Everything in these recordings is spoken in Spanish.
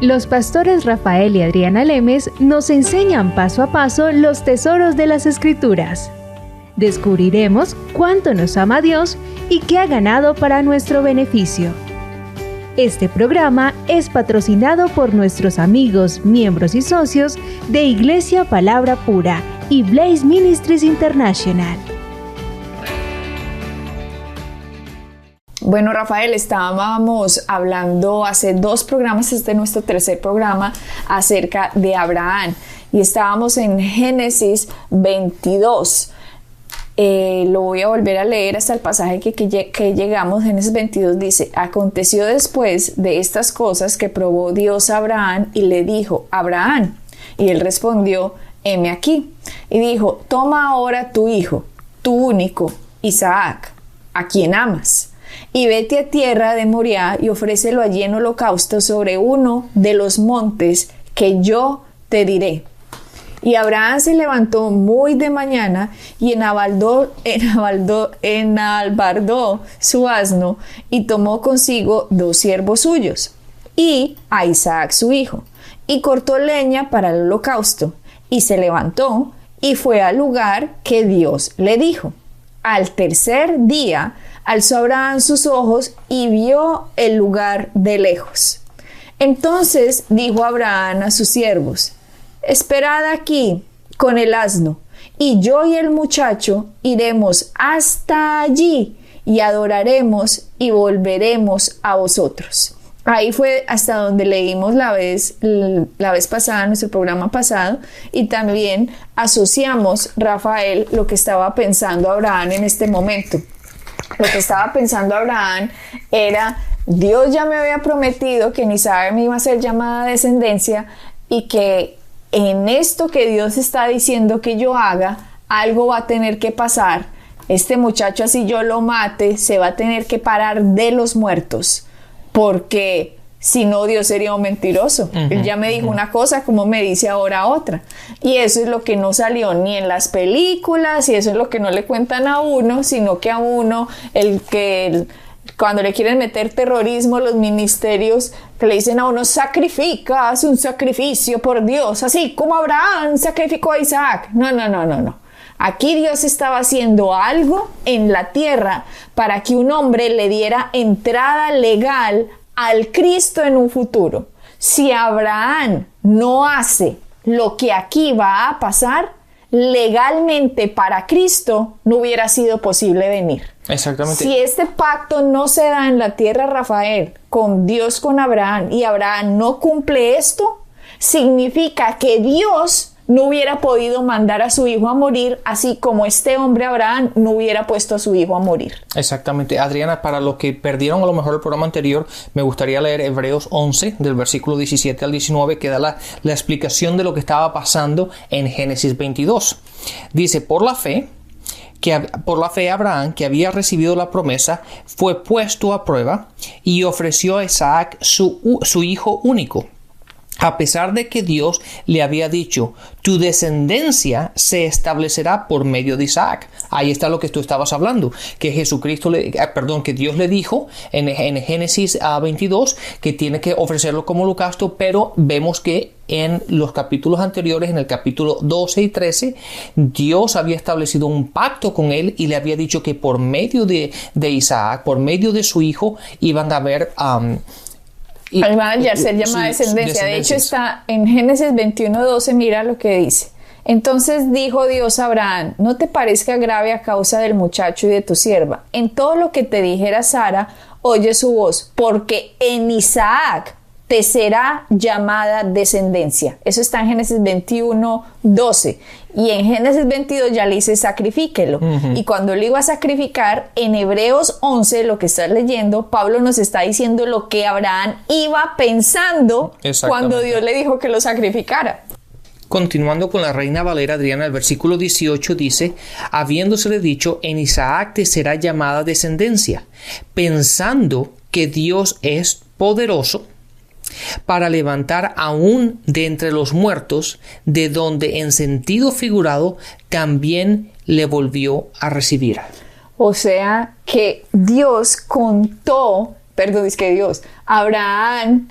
Los pastores Rafael y Adriana Lemes nos enseñan paso a paso los tesoros de las Escrituras. Descubriremos cuánto nos ama Dios y qué ha ganado para nuestro beneficio. Este programa es patrocinado por nuestros amigos, miembros y socios de Iglesia Palabra Pura y Blaze Ministries International. Bueno, Rafael, estábamos hablando hace 2 programas, este es nuestro 3er programa, acerca de Abraham. Y estábamos en Génesis 22. Lo voy a volver a leer hasta el pasaje que llegamos. Génesis 22 dice: aconteció después de estas cosas que probó Dios a Abraham y le dijo: Abraham. Y él respondió: heme aquí. Y dijo: toma ahora tu hijo, tu único, Isaac, a quien amas, y vete a tierra de Moriah y ofrécelo allí en holocausto sobre uno de los montes que yo te diré. Y Abraham se levantó muy de mañana y enalbardó su asno y tomó consigo 2 siervos suyos y a Isaac su hijo, y cortó leña para el holocausto, y se levantó y fue al lugar que Dios le dijo. Al tercer día alzó Abraham sus ojos y vio el lugar de lejos. Entonces dijo Abraham a sus siervos: esperad aquí con el asno, y yo y el muchacho iremos hasta allí y adoraremos y volveremos a vosotros. Ahí fue hasta donde leímos la vez pasada, nuestro programa pasado, y también asociamos, Rafael, lo que estaba pensando Abraham en este momento. Lo que estaba pensando Abraham era: Dios ya me había prometido que en Isaac me iba a ser llamada descendencia, y que en esto que Dios está diciendo que yo haga, algo va a tener que pasar. Este muchacho, así yo lo mate, se va a tener que parar de los muertos, porque si no, Dios sería un mentiroso. Él ya me dijo una cosa, como me dice ahora otra. Y eso es lo que no salió ni en las películas, y eso es lo que no le cuentan a uno, sino que a uno, cuando le quieren meter terrorismo, los ministerios que le dicen a uno: sacrifica, haz un sacrificio por Dios, así como Abraham sacrificó a Isaac. No. Aquí Dios estaba haciendo algo en la tierra para que un hombre le diera entrada legal al Cristo en un futuro. Si Abraham no hace lo que aquí va a pasar, legalmente para Cristo no hubiera sido posible venir. Exactamente. Si este pacto no se da en la tierra, Rafael, con Dios, con Abraham, y Abraham no cumple esto, significa que Dios no hubiera podido mandar a su hijo a morir, así como este hombre Abraham no hubiera puesto a su hijo a morir. Exactamente. Adriana, para los que perdieron a lo mejor el programa anterior, me gustaría leer Hebreos 11, del versículo 17 al 19, que da la explicación de lo que estaba pasando en Génesis 22. Dice: por la fe Abraham, que había recibido la promesa, fue puesto a prueba y ofreció a Isaac su hijo único, a pesar de que Dios le había dicho: tu descendencia se establecerá por medio de Isaac. Ahí está lo que tú estabas hablando, que que Dios le dijo en Génesis 22 que tiene que ofrecerlo como holocausto, pero vemos que en los capítulos anteriores, en el capítulo 12 y 13, Dios había establecido un pacto con él y le había dicho que por medio de Isaac, por medio de su hijo, iban a haber van a ser llamada descendencia. De hecho, está en Génesis 21:12, mira lo que dice: entonces dijo Dios a Abraham: no te parezca grave a causa del muchacho y de tu sierva. En todo lo que te dijera Sara, oye su voz, porque en Isaac te será llamada descendencia. Eso está en Génesis 21:12. Y en Génesis 22 ya le dice: sacrifíquelo. Y cuando le iba a sacrificar, en Hebreos 11, lo que estás leyendo, Pablo nos está diciendo lo que Abraham iba pensando cuando Dios le dijo que lo sacrificara. Continuando con la Reina Valera, Adriana, el versículo 18 dice: habiéndosele dicho: en Isaac te será llamada descendencia, pensando que Dios es poderoso para levantar aún de entre los muertos, de donde en sentido figurado también le volvió a recibir. O sea que Abraham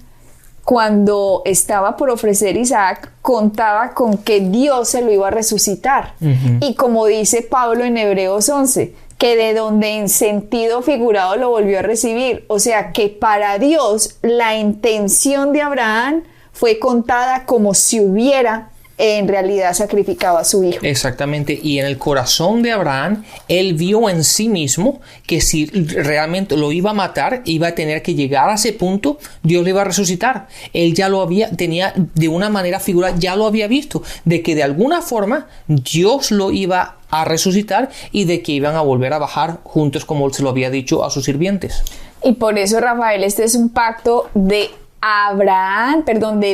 cuando estaba por ofrecer Isaac, contaba con que Dios se lo iba a resucitar. Y como dice Pablo en Hebreos 11, que de donde en sentido figurado lo volvió a recibir. O sea que para Dios la intención de Abraham fue contada como si hubiera en realidad sacrificado a su hijo. Exactamente, y en el corazón de Abraham, él vio en sí mismo que si realmente lo iba a matar, iba a tener que llegar a ese punto, Dios le iba a resucitar. Él ya lo tenía de una manera figurada, ya lo había visto, de que de alguna forma Dios lo iba a resucitar y de que iban a volver a bajar juntos como se lo había dicho a sus sirvientes. Y por eso, Rafael, este es un pacto de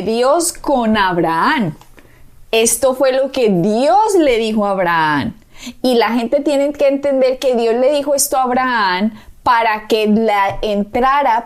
Dios con Abraham. Esto fue lo que Dios le dijo a Abraham. Y la gente tiene que entender que Dios le dijo esto a Abraham para que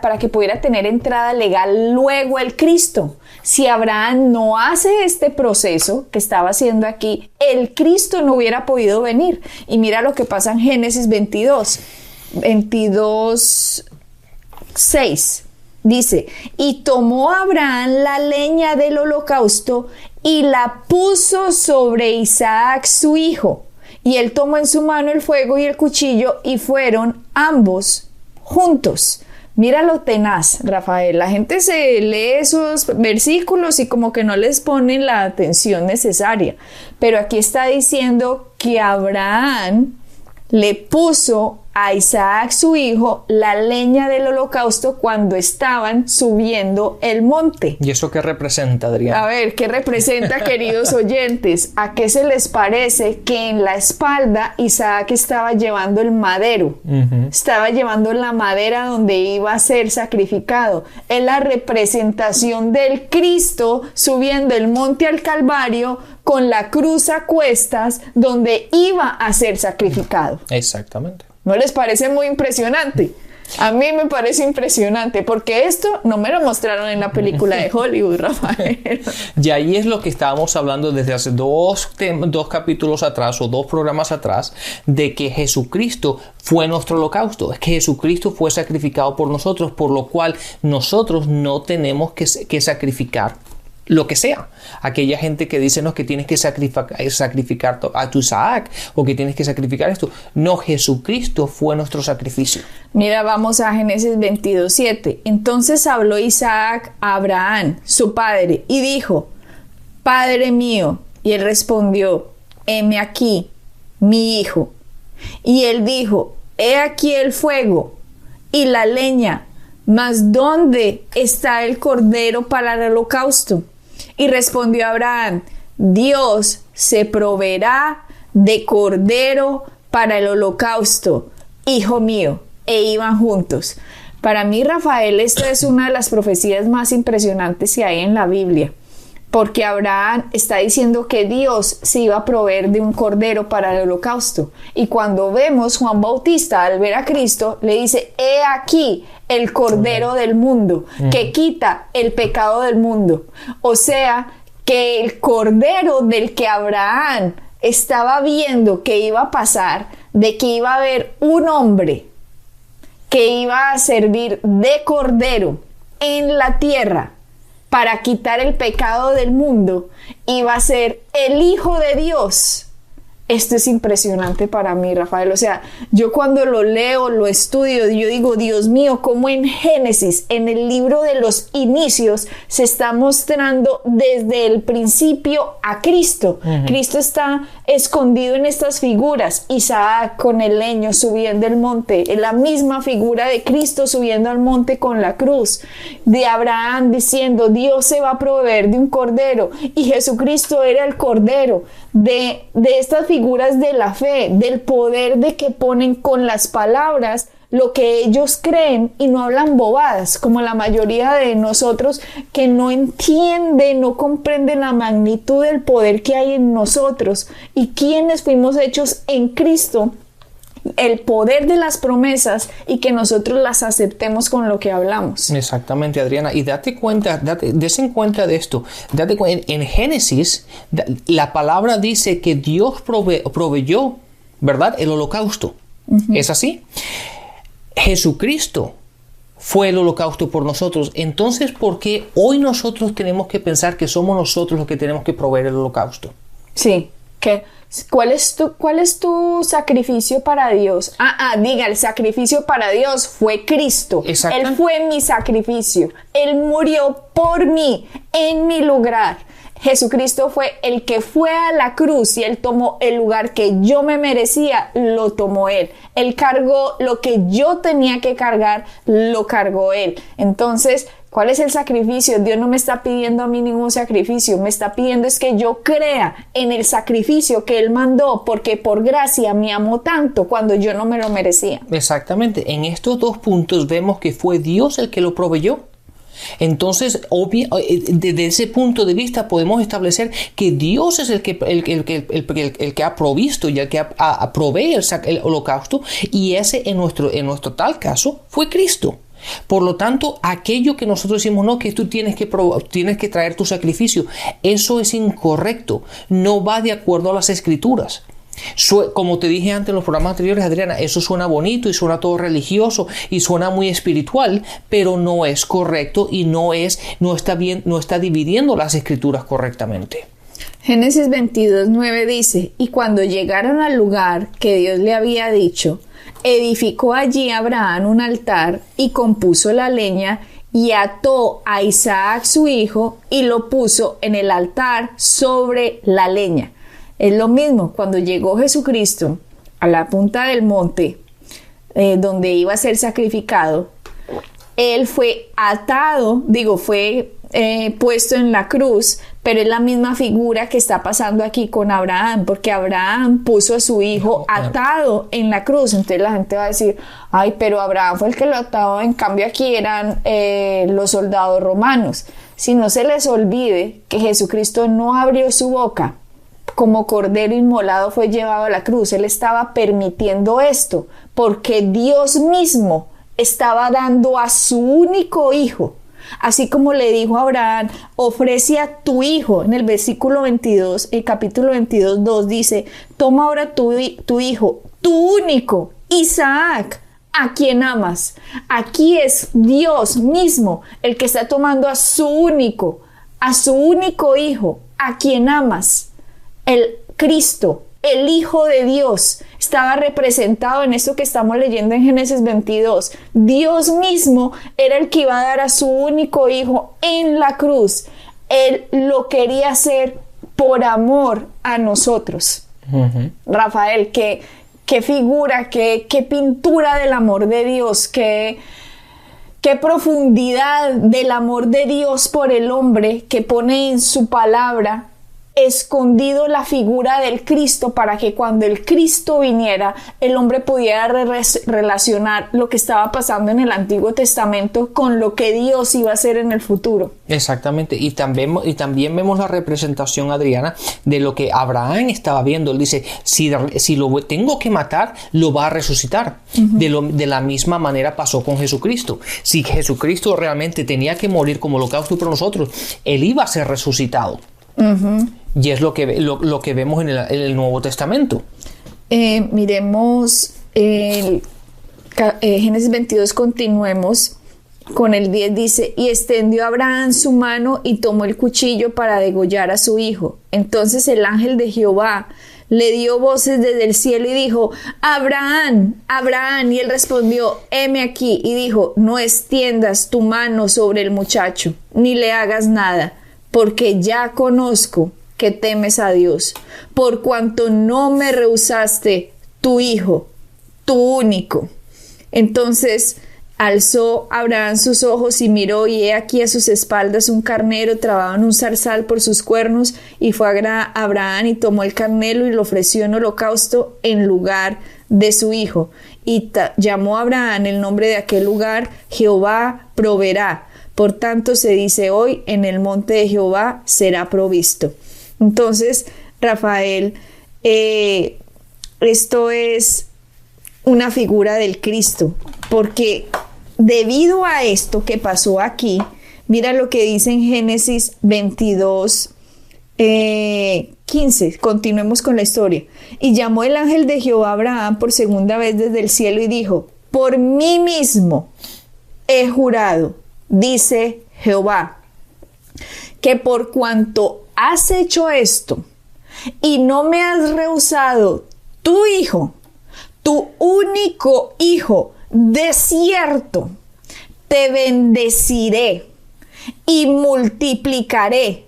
para que pudiera tener entrada legal luego el Cristo. Si Abraham no hace este proceso que estaba haciendo aquí, el Cristo no hubiera podido venir. Y mira lo que pasa en Génesis 22:6. Dice, y tomó Abraham la leña del holocausto y la puso sobre Isaac su hijo. Y él tomó en su mano el fuego y el cuchillo y fueron ambos juntos. Mira lo tenaz, Rafael. La gente se lee esos versículos y como que no les ponen la atención necesaria. Pero aquí está diciendo que Abraham le puso a Isaac su hijo la leña del holocausto cuando estaban subiendo el monte. ¿Y eso qué representa, Adriana? A ver, ¿qué representa, queridos oyentes? ¿A qué se les parece que en la espalda Isaac estaba llevando el madero? Estaba llevando la madera donde iba a ser sacrificado. Es la representación del Cristo subiendo el monte al Calvario con la cruz a cuestas donde iba a ser sacrificado. Exactamente. ¿No les parece muy impresionante? A mí me parece impresionante porque esto no me lo mostraron en la película de Hollywood, Rafael. Y ahí es lo que estábamos hablando desde hace dos capítulos atrás o 2 programas atrás, de que Jesucristo fue nuestro holocausto. Es que Jesucristo fue sacrificado por nosotros, por lo cual nosotros no tenemos que sacrificar lo que sea. Aquella gente que dice, no, que tienes que sacrificar a tu Isaac o que tienes que sacrificar esto. No, Jesucristo fue nuestro sacrificio. Mira, vamos a Génesis 22:7. Entonces habló Isaac a Abraham, su padre, y dijo, Padre mío. Y él respondió, heme aquí, mi hijo. Y él dijo, he aquí el fuego y la leña, mas ¿dónde está el cordero para el holocausto? Y respondió Abraham, Dios se proveerá de cordero para el holocausto, hijo mío. E iban juntos. Para mí, Rafael, esta es una de las profecías más impresionantes que hay en la Biblia. Porque Abraham está diciendo que Dios se iba a proveer de un cordero para el holocausto. Y cuando vemos Juan Bautista al ver a Cristo, le dice, he aquí el cordero del mundo, que quita el pecado del mundo. O sea, que el cordero del que Abraham estaba viendo que iba a pasar, de que iba a haber un hombre que iba a servir de cordero en la tierra, para quitar el pecado del mundo, iba a ser el Hijo de Dios. Esto es impresionante para mí, Rafael. O sea, yo cuando lo leo, lo estudio, yo digo, Dios mío, cómo en Génesis, en el libro de los inicios, se está mostrando desde el principio a Cristo. Cristo está escondido en estas figuras. Isaac con el leño subiendo el monte, en la misma figura de Cristo subiendo al monte con la cruz. De Abraham diciendo, Dios se va a proveer de un cordero. Y Jesucristo era el cordero. De estas figuras de la fe, del poder de que ponen con las palabras lo que ellos creen y no hablan bobadas, como la mayoría de nosotros que no entienden, no comprenden la magnitud del poder que hay en nosotros y quienes fuimos hechos en Cristo, el poder de las promesas y que nosotros las aceptemos con lo que hablamos. Exactamente, Adriana. Y date cuenta de esto. En Génesis, la palabra dice que Dios proveyó, ¿verdad?, el holocausto. ¿Es así? Jesucristo fue el holocausto por nosotros. Entonces, ¿por qué hoy nosotros tenemos que pensar que somos nosotros los que tenemos que proveer el holocausto? Sí, ¿cuál es tu sacrificio para Dios? Diga, el sacrificio para Dios fue Cristo. Él fue mi sacrificio. Él murió por mí, en mi lugar. Jesucristo fue el que fue a la cruz y Él tomó el lugar que yo me merecía, lo tomó Él. Él cargó lo que yo tenía que cargar, lo cargó Él. Entonces, ¿cuál es el sacrificio? Dios no me está pidiendo a mí ningún sacrificio, me está pidiendo es que yo crea en el sacrificio que Él mandó, porque por gracia me amó tanto cuando yo no me lo merecía. Exactamente, en estos dos puntos vemos que fue Dios el que lo proveyó. Entonces, desde ese punto de vista podemos establecer que Dios es el que ha provisto y el que provee el holocausto, y ese en nuestro tal caso fue Cristo. Por lo tanto, aquello que nosotros decimos, no, que tú tienes que traer tu sacrificio, eso es incorrecto, no va de acuerdo a las Escrituras. Como te dije antes en los programas anteriores, Adriana, eso suena bonito y suena todo religioso y suena muy espiritual, pero no es correcto y no está dividiendo las Escrituras correctamente. Génesis 22:9 dice: y cuando llegaron al lugar que Dios le había dicho, edificó allí Abraham un altar y compuso la leña y ató a Isaac su hijo y lo puso en el altar sobre la leña. Es lo mismo, cuando llegó Jesucristo a la punta del monte donde iba a ser sacrificado, Él fue atado, fue puesto en la cruz, pero es la misma figura que está pasando aquí con Abraham, porque Abraham puso a su hijo atado en la cruz. Entonces la gente va a decir, ay, pero Abraham fue el que lo ataba, en cambio aquí eran los soldados romanos. Si no se les olvide que Jesucristo no abrió su boca, como cordero inmolado fue llevado a la cruz. Él estaba permitiendo esto porque Dios mismo estaba dando a su único hijo. Así como le dijo a Abraham, ofrece a tu hijo. En el versículo 22, el capítulo 22, 2 dice, toma ahora tu hijo, tu único, Isaac, a quien amas. Aquí es Dios mismo el que está tomando a su único hijo, a quien amas. El Cristo, el Hijo de Dios, estaba representado en esto que estamos leyendo en Génesis 22. Dios mismo era el que iba a dar a su único hijo en la cruz. Él lo quería hacer por amor a nosotros. Uh-huh. Rafael, qué figura, qué pintura del amor de Dios, qué profundidad del amor de Dios por el hombre, que pone en su palabra escondido la figura del Cristo, para que cuando el Cristo viniera, el hombre pudiera relacionar lo que estaba pasando en el Antiguo Testamento con lo que Dios iba a hacer en el futuro. Exactamente, y también vemos la representación, Adriana, de lo que Abraham estaba viendo. Él dice, si lo tengo que matar, lo va a resucitar. Uh-huh. De la misma manera pasó con Jesucristo. Si Jesucristo realmente tenía que morir como holocausto por nosotros, Él iba a ser resucitado. Uh-huh. Y es lo que vemos en el Nuevo Testamento. Miremos Génesis 22, continuemos con el 10, dice, y extendió Abraham su mano y tomó el cuchillo para degollar a su hijo. Entonces el ángel de Jehová le dio voces desde el cielo y dijo, Abraham, Abraham, y él respondió, heme aquí, y dijo, no extiendas tu mano sobre el muchacho, ni le hagas nada, porque ya conozco que temes a Dios, por cuanto no me rehusaste tu hijo, tu único. Entonces alzó Abraham sus ojos y miró, y he aquí a sus espaldas un carnero trabado en un zarzal por sus cuernos, y fue Abraham y tomó el carnero y lo ofreció en holocausto en lugar de su hijo. Y llamó a Abraham el nombre de aquel lugar, Jehová proveerá. Por tanto se dice hoy, en el monte de Jehová será provisto. Entonces, Rafael, esto es una figura del Cristo, porque debido a esto que pasó aquí, mira lo que dice en Génesis 22, 15, continuemos con la historia. Y llamó el ángel de Jehová a Abraham por segunda vez desde el cielo y dijo, por mí mismo he jurado, dice Jehová, que por cuanto has hecho esto y no me has rehusado tu hijo, tu único hijo, de cierto, te bendeciré y multiplicaré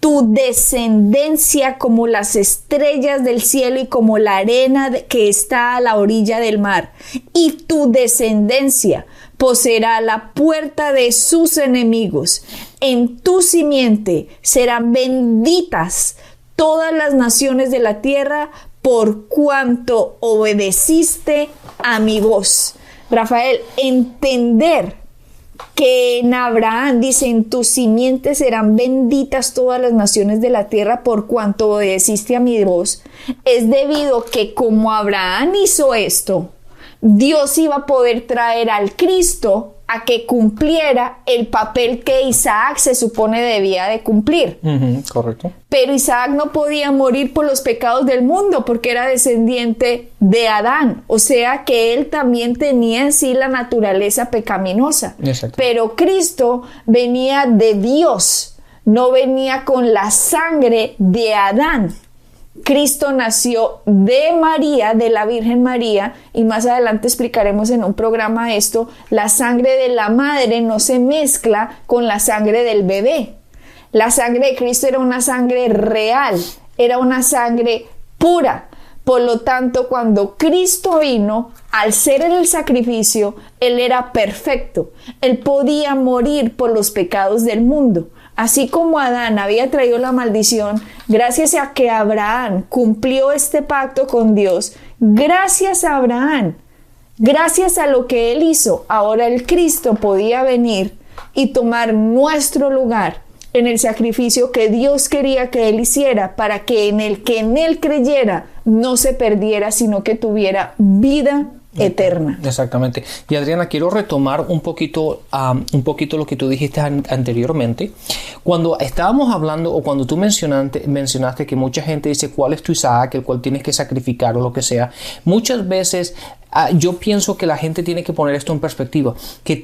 tu descendencia como las estrellas del cielo y como la arena que está a la orilla del mar. Y tu descendencia poseerá la puerta de sus enemigos. En tu simiente serán benditas todas las naciones de la tierra por cuanto obedeciste a mi voz. Rafael, entender que en Abraham dice, en tu simiente serán benditas todas las naciones de la tierra por cuanto obedeciste a mi voz, es debido que como Abraham hizo esto, Dios iba a poder traer al Cristo a que cumpliera el papel que Isaac se supone debía de cumplir. Correcto. Pero Isaac no podía morir por los pecados del mundo porque era descendiente de Adán. O sea que él también tenía en sí la naturaleza pecaminosa. Exacto. Pero Cristo venía de Dios, no venía con la sangre de Adán. Cristo nació de María, de la Virgen María, y más adelante explicaremos en un programa esto. La sangre de la madre no se mezcla con la sangre del bebé. La sangre de Cristo era una sangre real, era una sangre pura. Por lo tanto, cuando Cristo vino, al ser el sacrificio, Él era perfecto. Él podía morir por los pecados del mundo. Así como Adán había traído la maldición, gracias a que Abraham cumplió este pacto con Dios, gracias a Abraham, gracias a lo que él hizo, ahora el Cristo podía venir y tomar nuestro lugar en el sacrificio que Dios quería que él hiciera para que en él creyera no se perdiera, sino que tuviera vida eterna. Exactamente. Y Adriana, quiero retomar un poquito lo que tú dijiste anteriormente. Cuando estábamos hablando, o cuando tú mencionaste que mucha gente dice, ¿cuál es tu Isaac, el cual tienes que sacrificar o lo que sea? Muchas veces yo pienso que la gente tiene que poner esto en perspectiva, que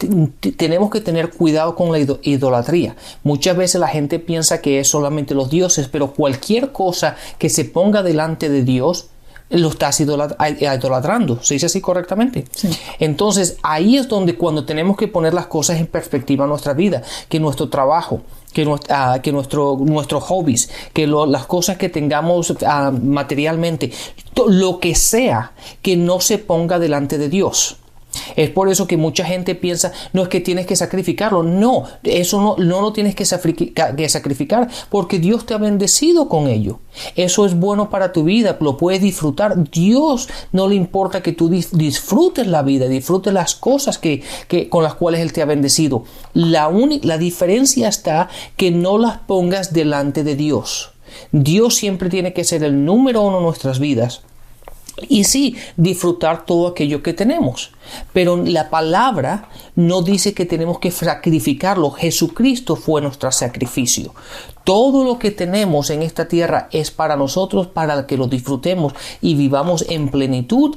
tenemos que tener cuidado con la idolatría. Muchas veces la gente piensa que es solamente los dioses, pero cualquier cosa que se ponga delante de Dios, lo estás idolatrando. ¿Se dice así correctamente? Sí. Entonces, ahí es donde cuando tenemos que poner las cosas en perspectiva en nuestra vida, que nuestro trabajo, que nuestros hobbies, que las cosas que tengamos materialmente, lo que sea, que no se ponga delante de Dios. Es por eso que mucha gente piensa, no es que tienes que sacrificarlo. No, eso no lo tienes que sacrificar porque Dios te ha bendecido con ello. Eso es bueno para tu vida, lo puedes disfrutar. Dios no le importa que tú disfrutes la vida, disfrutes las cosas con las cuales Él te ha bendecido. La diferencia está que no las pongas delante de Dios. Dios siempre tiene que ser el número uno en nuestras vidas. Y sí, disfrutar todo aquello que tenemos. Pero la palabra no dice que tenemos que sacrificarlo. Jesucristo fue nuestro sacrificio. Todo lo que tenemos en esta tierra es para nosotros, para que lo disfrutemos y vivamos en plenitud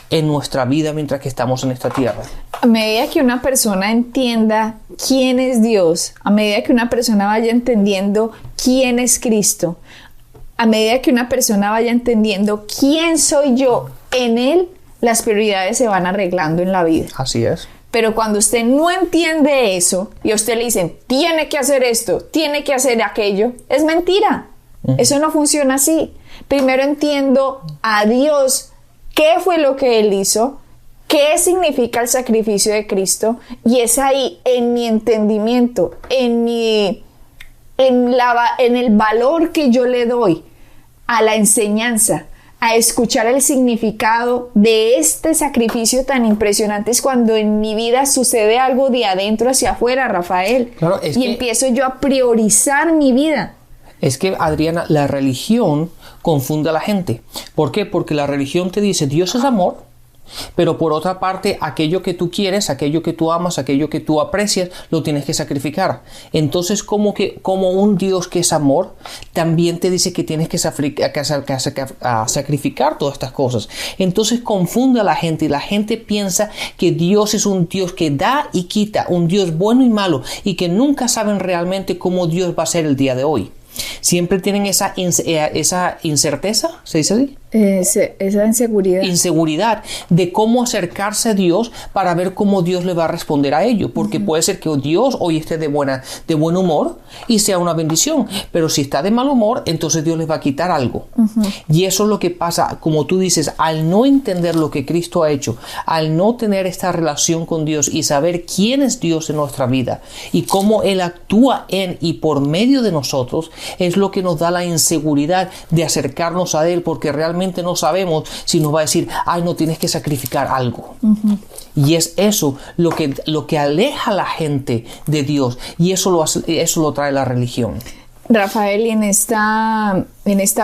en nuestra vida mientras que estamos en esta tierra. A medida que una persona entienda quién es Dios, a medida que una persona vaya entendiendo quién es Cristo, a medida que una persona vaya entendiendo quién soy yo en Él, las prioridades se van arreglando en la vida. Así es. Pero cuando usted no entiende eso y a usted le dicen, tiene que hacer esto, tiene que hacer aquello, es mentira. Eso no funciona así. Primero entiendo a Dios, qué fue lo que Él hizo, qué significa el sacrificio de Cristo, y es ahí, en mi entendimiento, en el valor que yo le doy a la enseñanza, a escuchar el significado de este sacrificio tan impresionante, es cuando en mi vida sucede algo de adentro hacia afuera, Rafael. Claro, empiezo yo a priorizar mi vida. Es que, Adriana, la religión confunde a la gente. ¿Por qué? Porque la religión te dice Dios es amor, Pero por otra parte, aquello que tú quieres, aquello que tú amas, aquello que tú aprecias, lo tienes que sacrificar. Entonces, como un Dios que es amor, también te dice que tienes que sacrificar todas estas cosas. Entonces confunde a la gente y la gente piensa que Dios es un Dios que da y quita, un Dios bueno y malo, y que nunca saben realmente cómo Dios va a ser el día de hoy. Siempre tienen esa incerteza, ¿se dice así? Esa Inseguridad de cómo acercarse a Dios para ver cómo Dios le va a responder a ello. Porque puede ser que Dios hoy esté de buen humor y sea una bendición. Pero si está de mal humor, entonces Dios les va a quitar algo. Y eso es lo que pasa, como tú dices, al no entender lo que Cristo ha hecho, al no tener esta relación con Dios y saber quién es Dios en nuestra vida y cómo Él actúa en y por medio de nosotros, es lo que nos da la inseguridad de acercarnos a Él, porque realmente no sabemos si nos va a decir, ay, no, tienes que sacrificar algo. Y es eso lo que aleja a la gente de Dios, y eso lo trae la religión. Rafael, y en esta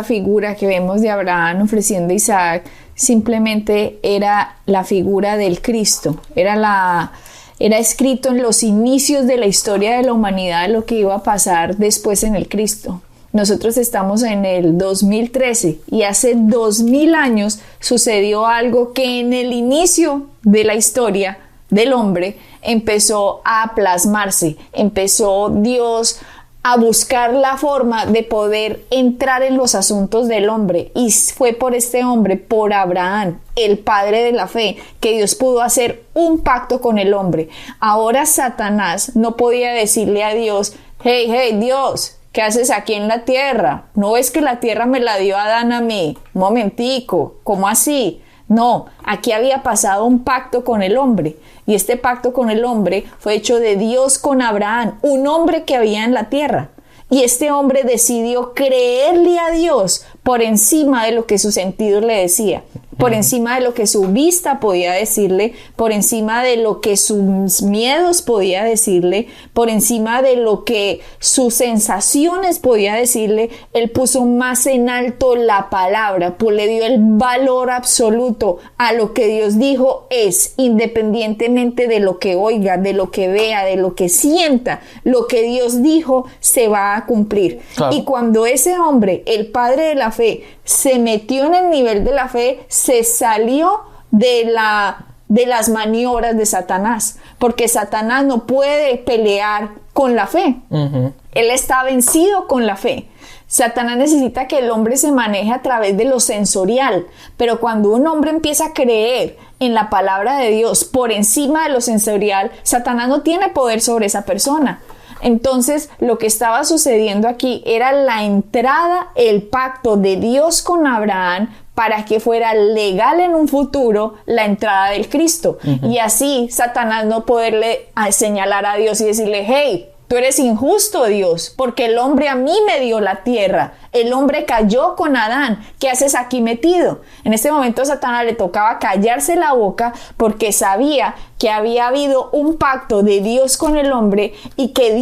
figura que vemos de Abraham ofreciendo a Isaac, simplemente era la figura del Cristo, era escrito en los inicios de la historia de la humanidad lo que iba a pasar después en el Cristo. Nosotros estamos en el 2013 y hace 2000 años sucedió algo que en el inicio de la historia del hombre empezó a plasmarse. Empezó Dios a buscar la forma de poder entrar en los asuntos del hombre, y fue por este hombre, por Abraham, el padre de la fe, que Dios pudo hacer un pacto con el hombre. Ahora Satanás no podía decirle a Dios, hey Dios, ¿qué haces aquí en la tierra? ¿No ves que la tierra me la dio Adán a mí? Un momentico, ¿cómo así? No, aquí había pasado un pacto con el hombre, y este pacto con el hombre fue hecho de Dios con Abraham, un hombre que había en la tierra. Y este hombre decidió creerle a Dios por encima de lo que sus sentidos le decía, por encima de lo que su vista podía decirle, por encima de lo que sus miedos podía decirle, por encima de lo que sus sensaciones podía decirle. Él puso más en alto la palabra, pues le dio el valor absoluto a lo que Dios dijo es, independientemente de lo que oiga, de lo que vea, de lo que sienta. Lo que Dios dijo se va a cumplir. Claro. Y cuando ese hombre, el padre de la fe, se metió en el nivel de la fe, se salió de las maniobras de Satanás, porque Satanás no puede pelear con la fe. Él está vencido con la fe. Satanás necesita que el hombre se maneje a través de lo sensorial, pero cuando un hombre empieza a creer en la palabra de Dios por encima de lo sensorial, Satanás no tiene poder sobre esa persona. Entonces, lo que estaba sucediendo aquí era la entrada, el pacto de Dios con Abraham para que fuera legal en un futuro la entrada del Cristo. Y así Satanás no poderle señalar a Dios y decirle, hey, tú eres injusto, Dios, porque el hombre a mí me dio la tierra. El hombre cayó con Adán. ¿Qué haces aquí metido? En este momento a Satanás le tocaba callarse la boca, porque sabía que había habido un pacto de Dios con el hombre, y que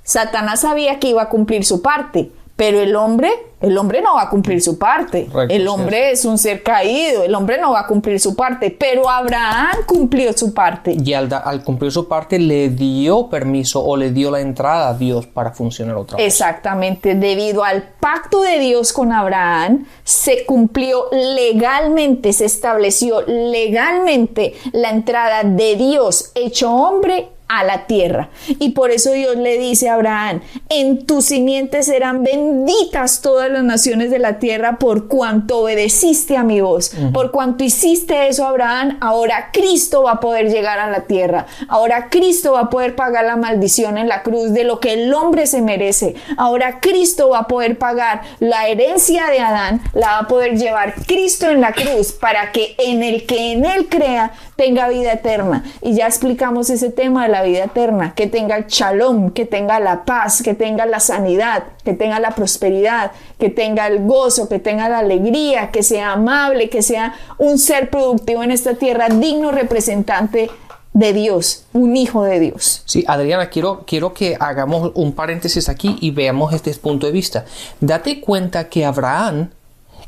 Satanás sabía que iba a cumplir su parte. Pero el hombre no va a cumplir su parte. Correcto, el hombre es un ser caído, el hombre no va a cumplir su parte, pero Abraham cumplió su parte. Y al cumplir su parte le dio permiso o le dio la entrada a Dios para funcionar otra vez. Exactamente, debido al pacto de Dios con Abraham, se cumplió legalmente, se estableció legalmente la entrada de Dios hecho hombre a la tierra. Y por eso Dios le dice a Abraham, en tu simiente serán benditas todas las naciones de la tierra, por cuanto obedeciste a mi voz. Por cuanto hiciste eso, Abraham, ahora Cristo va a poder llegar a la tierra. Ahora Cristo va a poder pagar la maldición en la cruz de lo que el hombre se merece. Ahora Cristo va a poder pagar la herencia de Adán, la va a poder llevar Cristo en la cruz, para que en él crea tenga vida eterna. Y ya explicamos ese tema de la vida eterna, que tenga el shalom, que tenga la paz, que tenga la sanidad, que tenga la prosperidad, que tenga el gozo, que tenga la alegría, que sea amable, que sea un ser productivo en esta tierra, digno representante de Dios, un hijo de Dios. Sí, Adriana, quiero que hagamos un paréntesis aquí y veamos este punto de vista. Date cuenta que Abraham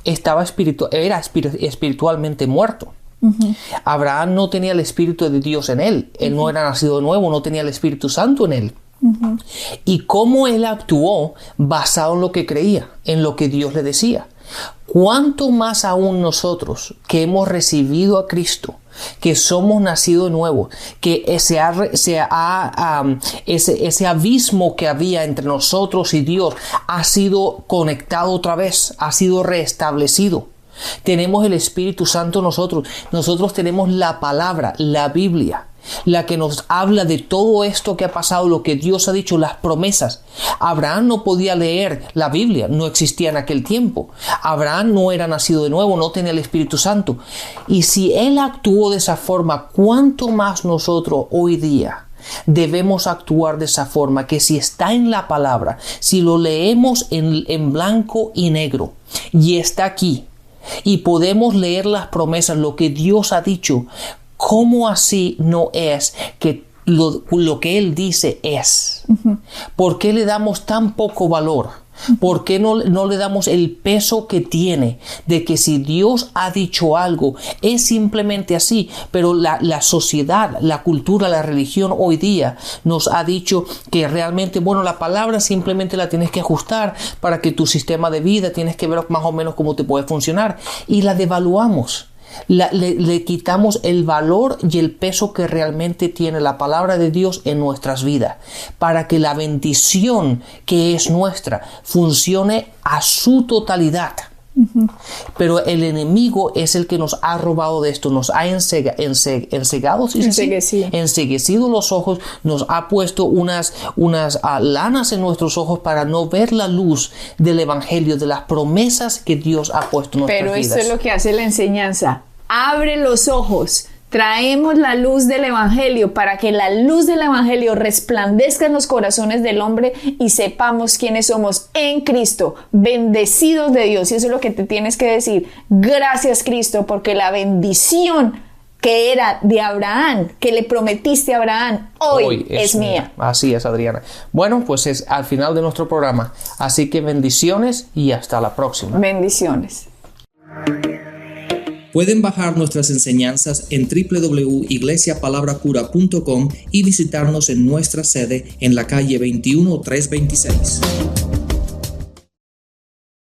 era espiritualmente muerto. Abraham no tenía el Espíritu de Dios en él. Él no era nacido de nuevo, no tenía el Espíritu Santo en él. Y cómo él actuó basado en lo que creía, en lo que Dios le decía. ¿Cuánto más aún nosotros que hemos recibido a Cristo, que somos nacidos de nuevo, que ese abismo que había entre nosotros y Dios ha sido conectado otra vez, ha sido restablecido? Tenemos el Espíritu Santo nosotros tenemos la palabra, la Biblia, la que nos habla de todo esto que ha pasado, lo que Dios ha dicho, las promesas. Abraham no podía leer la Biblia, no existía en aquel tiempo. Abraham no era nacido de nuevo, no tenía el Espíritu Santo. Y si él actuó de esa forma, ¿cuánto más nosotros hoy día debemos actuar de esa forma? Que si está en la palabra, si lo leemos en blanco y negro y está aquí, y podemos leer las promesas, lo que Dios ha dicho, ¿cómo así no es que lo que Él dice es? ¿Por qué le damos tan poco valor? ¿Por qué no le damos el peso que tiene de que si Dios ha dicho algo es simplemente así? Pero la sociedad, la cultura, la religión hoy día nos ha dicho que realmente, bueno, la palabra simplemente la tienes que ajustar para que tu sistema de vida, tienes que ver más o menos cómo te puede funcionar, y la devaluamos. Le quitamos el valor y el peso que realmente tiene la palabra de Dios en nuestras vidas, para que la bendición que es nuestra funcione a su totalidad. Pero el enemigo es el que nos ha robado de esto, nos ha enceguecido los ojos, nos ha puesto unas lanas en nuestros ojos para no ver la luz del evangelio, de las promesas que Dios ha puesto en nuestras vidas. Pero esto es lo que hace la enseñanza: abre los ojos. Traemos la luz del evangelio para que la luz del evangelio resplandezca en los corazones del hombre y sepamos quiénes somos en Cristo, bendecidos de Dios. Y eso es lo que te tienes que decir: gracias, Cristo, porque la bendición que era de Abraham, que le prometiste a Abraham, hoy es mía. Así es, Adriana. Bueno, pues es al final de nuestro programa. Así que bendiciones y hasta la próxima. Bendiciones. Pueden bajar nuestras enseñanzas en www.iglesiapalabracura.com y visitarnos en nuestra sede en la calle 21326.